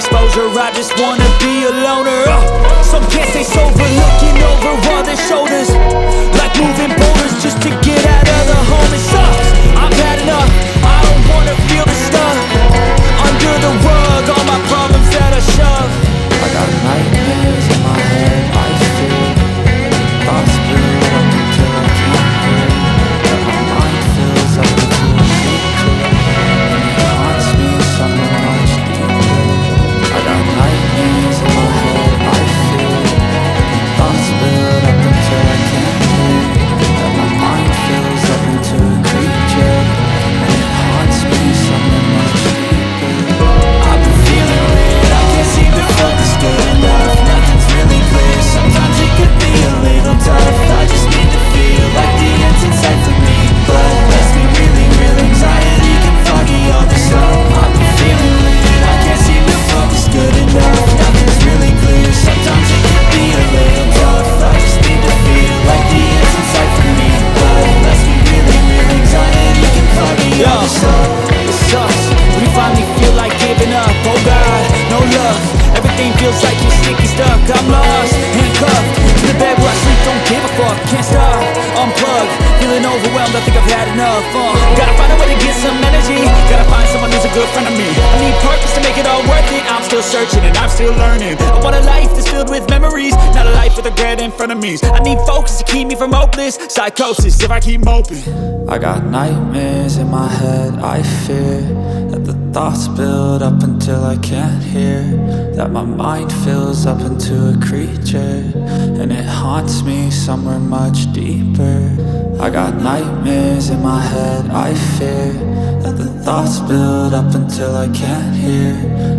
exposure, I just wanna be a loner. Some can't stay sober, looking over all their shoulders, like moving boulders just to get out of the home. It sucks, I've had enough, I don't wanna feel the stuff under the rug, all my problems that I shove. I got nightmares in my head, I fear thoughts build up until I can't hear, that my mind fills up into a creature, and it haunts me somewhere much deeper. I got nightmares in my head, I fear thoughts build up until I can't hear, that my mind fills up into a creature, and it haunts me somewhere much deeper. I've been feeling weird, I can't seem to focus good enough. Nothing's really clear, sometimes it could be a little tough. I just need to feel like the end's in sight for me, but let's be really real, anxiety can foggy all this stuff. I've been feeling weird, I can't seem to focus good enough. Nothing's really clear, sometimes it could be a little tough. I just need to feel like the end's in sight for me, but let's be really real, anxiety can foggy all this stuff. It sucks when you finally feel like giving up. Oh God, no luck, everything feels like you're sticky stuck. I'm lost, handcuffed to the bed where I sleep, don't give a fuck. Can't stop, unplugged, feeling overwhelmed, I think I've had enough. Gotta find a way to get some energy, gotta find someone who's a good friend of me. I need purpose to make it all worth it. I'm still searching and I'm still learning. I want a life that's filled with memories, not a life with regret in front of me. I need focus to keep me from hopeless psychosis if I keep moping. I got nightmares in my head, I fear that the thoughts build up until I can't hear, that my mind fills up into a creature, and it haunts me somewhere much deeper. I got nightmares in my head, I fear that the thoughts build up until I can't hear,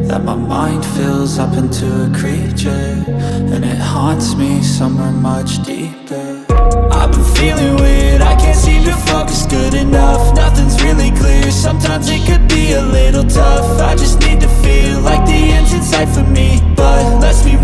that my mind fills up into a creature, and it haunts me somewhere much deeper. I've been feeling weird, I can't seem to focus good enough. Nothing's really clear, sometimes it could be a little tough. I just need to feel like the end's in sight for me, but let's be